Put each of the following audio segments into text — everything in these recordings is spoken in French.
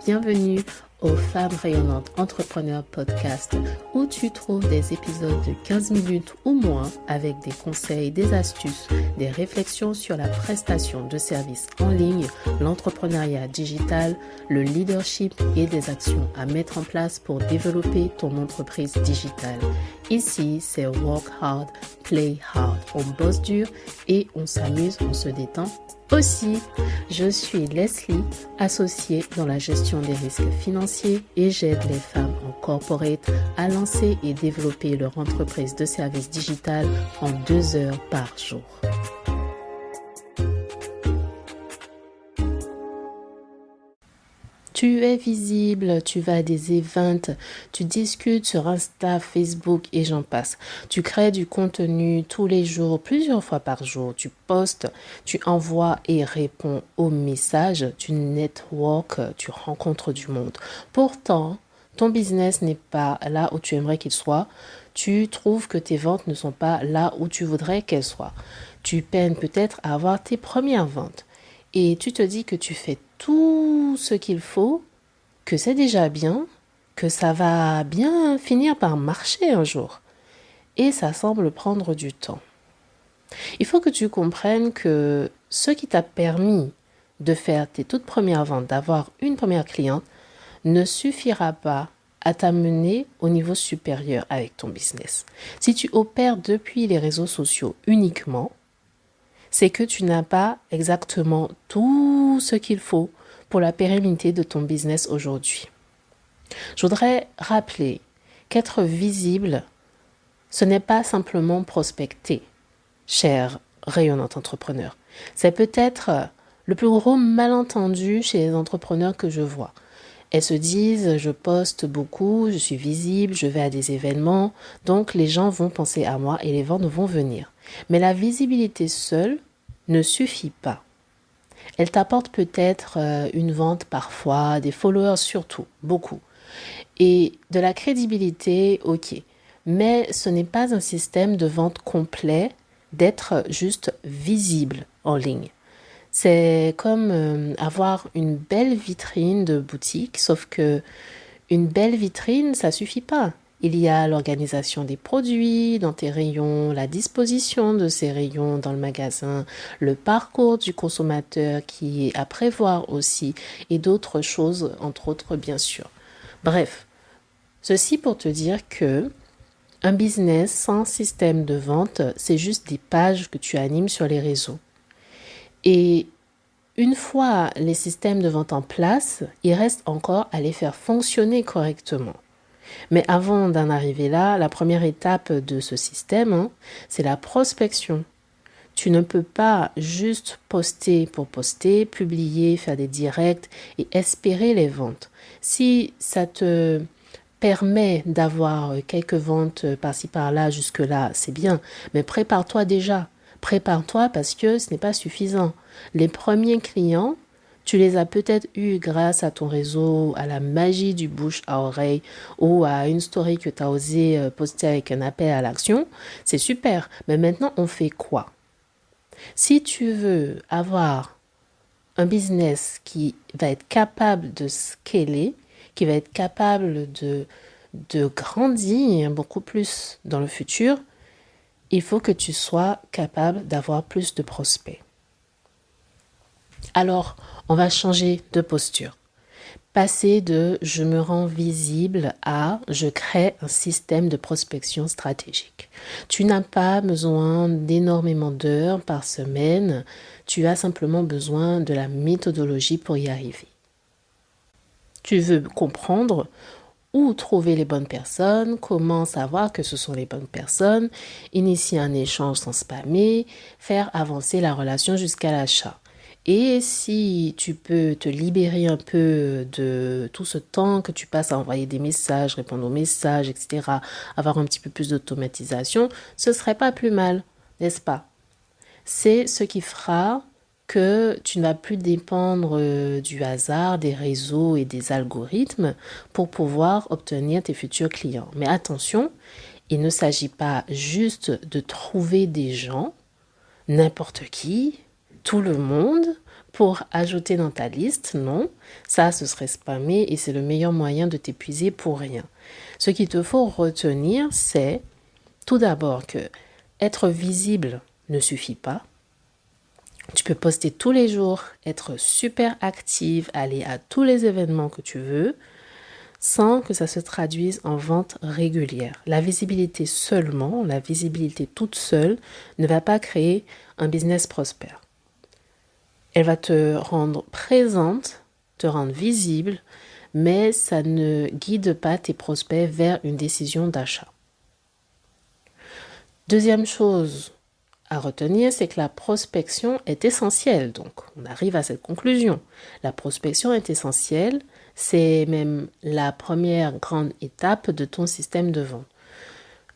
Bienvenue au Femmes rayonnantes entrepreneurs podcast où tu trouves des épisodes de 15 minutes ou moins avec des conseils, des astuces, des réflexions sur la prestation de services en ligne, l'entrepreneuriat digital, le leadership et des actions à mettre en place pour développer ton entreprise digitale. Ici, c'est work hard, play hard. On bosse dur et on s'amuse, on se détend aussi. Je suis Leslie, associée dans la gestion des risques financiers et j'aide les femmes en corporate à lancer et développer leur entreprise de services digital en 2 heures par jour. Tu es visible, tu vas à des events, tu discutes sur Insta, Facebook et j'en passe. Tu crées du contenu tous les jours, plusieurs fois par jour. Tu postes, tu envoies et réponds aux messages, tu network, tu rencontres du monde. Pourtant, ton business n'est pas là où tu aimerais qu'il soit. Tu trouves que tes ventes ne sont pas là où tu voudrais qu'elles soient. Tu peines peut-être à avoir tes premières ventes. Et tu te dis que tu fais tout ce qu'il faut, que c'est déjà bien, que ça va bien finir par marcher un jour. Et ça semble prendre du temps. Il faut que tu comprennes que ce qui t'a permis de faire tes toutes premières ventes, d'avoir une première cliente, ne suffira pas à t'amener au niveau supérieur avec ton business. Si tu opères depuis les réseaux sociaux uniquement, c'est que tu n'as pas exactement tout ce qu'il faut pour la pérennité de ton business aujourd'hui. Je voudrais rappeler qu'être visible, ce n'est pas simplement prospecter, cher rayonnant entrepreneur. C'est peut-être le plus gros malentendu chez les entrepreneurs que je vois. Elles se disent, je poste beaucoup, je suis visible, je vais à des événements, donc les gens vont penser à moi et les ventes vont venir. Mais la visibilité seule ne suffit pas. Elle t'apporte peut-être une vente parfois, des followers surtout, beaucoup. Et de la crédibilité, ok. Mais ce n'est pas un système de vente complet d'être juste visible en ligne. C'est comme avoir une belle vitrine de boutique, sauf que une belle vitrine, ça suffit pas. Il y a l'organisation des produits dans tes rayons, la disposition de ces rayons dans le magasin, le parcours du consommateur qui est à prévoir aussi et d'autres choses, entre autres bien sûr. Bref, ceci pour te dire que un business sans système de vente, c'est juste des pages que tu animes sur les réseaux. Et une fois les systèmes de vente en place, il reste encore à les faire fonctionner correctement. Mais avant d'en arriver là, la première étape de ce système, c'est la prospection. Tu ne peux pas juste poster pour poster, publier, faire des directs et espérer les ventes. Si ça te permet d'avoir quelques ventes par-ci par-là, jusque-là, c'est bien. Mais prépare-toi déjà. Prépare-toi parce que ce n'est pas suffisant. Les premiers clients, tu les as peut-être eus grâce à ton réseau, à la magie du bouche à oreille ou à une story que tu as osé poster avec un appel à l'action. C'est super. Mais maintenant, on fait quoi? Si tu veux avoir un business qui va être capable de scaler, qui va être capable de grandir beaucoup plus dans le futur, il faut que tu sois capable d'avoir plus de prospects. Alors, on va changer de posture. Passer de « je me rends visible » à « je crée un système de prospection stratégique ». Tu n'as pas besoin d'énormément d'heures par semaine, tu as simplement besoin de la méthodologie pour y arriver. Tu veux comprendre où trouver les bonnes personnes, comment savoir que ce sont les bonnes personnes, initier un échange sans spammer, faire avancer la relation jusqu'à l'achat. Et si tu peux te libérer un peu de tout ce temps que tu passes à envoyer des messages, répondre aux messages, etc., avoir un petit peu plus d'automatisation, ce serait pas plus mal, n'est-ce pas? C'est ce qui fera que tu ne vas plus dépendre du hasard, des réseaux et des algorithmes pour pouvoir obtenir tes futurs clients. Mais attention, il ne s'agit pas juste de trouver des gens, n'importe qui, tout le monde, pour ajouter dans ta liste, non. Ça, ce serait spammer et c'est le meilleur moyen de t'épuiser pour rien. Ce qu'il te faut retenir, c'est tout d'abord que être visible ne suffit pas. Tu peux poster tous les jours, être super active, aller à tous les événements que tu veux, sans que ça se traduise en vente régulière. La visibilité seulement, la visibilité toute seule, ne va pas créer un business prospère. Elle va te rendre présente, te rendre visible, mais ça ne guide pas tes prospects vers une décision d'achat. Deuxième chose à retenir, c'est que la prospection est essentielle. Donc, on arrive à cette conclusion. La prospection est essentielle. C'est même la première grande étape de ton système de vente.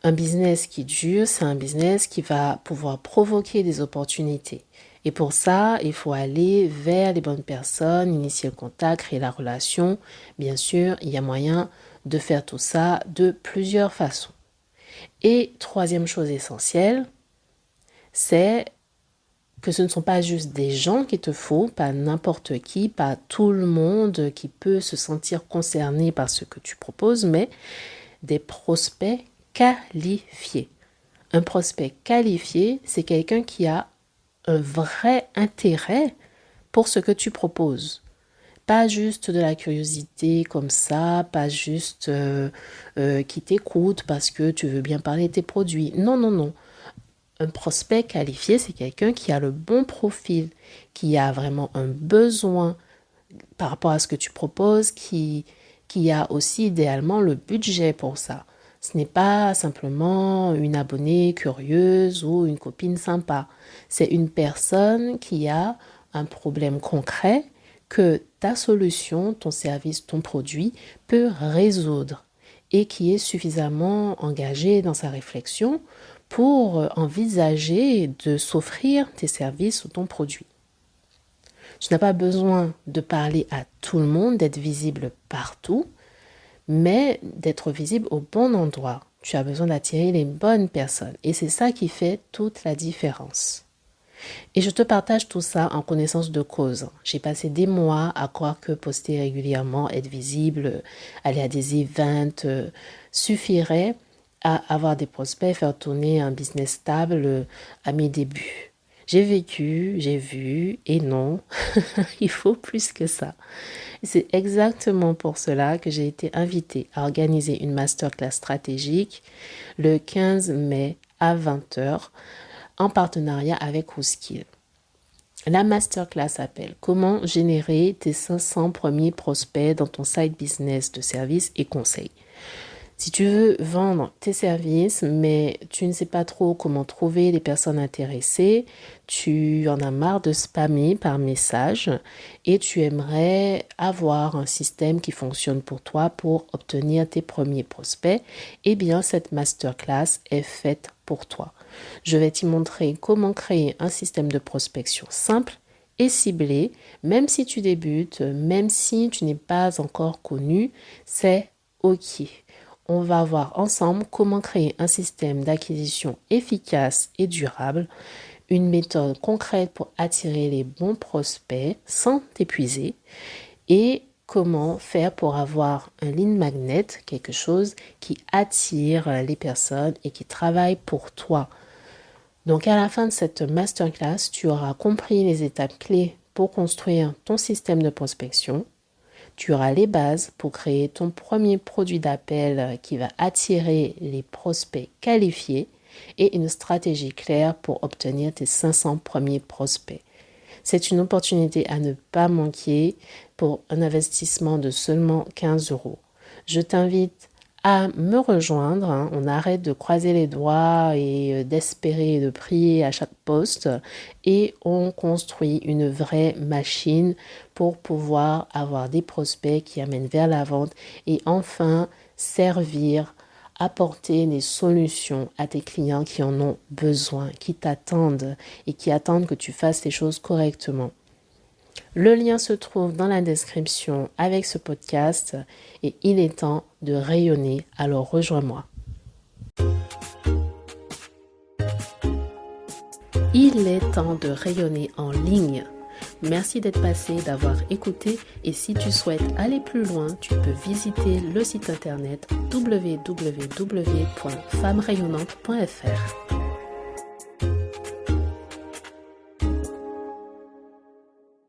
Un business qui dure, c'est un business qui va pouvoir provoquer des opportunités. Et pour ça, il faut aller vers les bonnes personnes, initier le contact, créer la relation. Bien sûr, il y a moyen de faire tout ça de plusieurs façons. Et troisième chose essentielle, c'est que ce ne sont pas juste des gens qu'il te faut, pas n'importe qui, pas tout le monde qui peut se sentir concerné par ce que tu proposes, mais des prospects qualifiés. Un prospect qualifié, c'est quelqu'un qui a un vrai intérêt pour ce que tu proposes. Pas juste de la curiosité comme ça, pas juste qui t'écoute parce que tu veux bien parler de tes produits. Non, non, non. Un prospect qualifié, c'est quelqu'un qui a le bon profil, qui a vraiment un besoin par rapport à ce que tu proposes, qui a aussi idéalement le budget pour ça. Ce n'est pas simplement une abonnée curieuse ou une copine sympa. C'est une personne qui a un problème concret que ta solution, ton service, ton produit peut résoudre et qui est suffisamment engagé dans sa réflexion pour envisager de s'offrir tes services ou ton produit. Tu n'as pas besoin de parler à tout le monde, d'être visible partout, mais d'être visible au bon endroit. Tu as besoin d'attirer les bonnes personnes et c'est ça qui fait toute la différence. Et je te partage tout ça en connaissance de cause. J'ai passé des mois à croire que poster régulièrement, être visible, aller à des events suffirait à avoir des prospects, faire tourner un business stable à mes débuts. J'ai vécu, j'ai vu, et non, il faut plus que ça. C'est exactement pour cela que j'ai été invitée à organiser une masterclass stratégique le 15 mai à 20h en partenariat avec WhoSkill. La masterclass s'appelle Comment générer tes 500 premiers prospects dans ton side business de services et conseils. Si tu veux vendre tes services, mais tu ne sais pas trop comment trouver les personnes intéressées, tu en as marre de spammer par message et tu aimerais avoir un système qui fonctionne pour toi pour obtenir tes premiers prospects, eh bien cette masterclass est faite pour toi. Je vais t'y montrer comment créer un système de prospection simple et ciblé, même si tu débutes, même si tu n'es pas encore connu, c'est OK. On va voir ensemble comment créer un système d'acquisition efficace et durable, une méthode concrète pour attirer les bons prospects sans t'épuiser et comment faire pour avoir un lead magnet, quelque chose qui attire les personnes et qui travaille pour toi. Donc à la fin de cette masterclass, tu auras compris les étapes clés pour construire ton système de prospection. Tu auras les bases pour créer ton premier produit d'appel qui va attirer les prospects qualifiés et une stratégie claire pour obtenir tes 500 premiers prospects. C'est une opportunité à ne pas manquer pour un investissement de seulement 15 euros. Je t'invite à me rejoindre. On arrête de croiser les doigts et d'espérer et de prier à chaque poste et on construit une vraie machine pour pouvoir avoir des prospects qui amènent vers la vente et enfin servir, apporter des solutions à tes clients qui en ont besoin, qui t'attendent et qui attendent que tu fasses les choses correctement. Le lien se trouve dans la description avec ce podcast et il est temps de rayonner, alors rejoins-moi. Il est temps de rayonner en ligne. Merci d'être passé, d'avoir écouté et si tu souhaites aller plus loin, tu peux visiter le site internet www.femmerayonnantes.fr.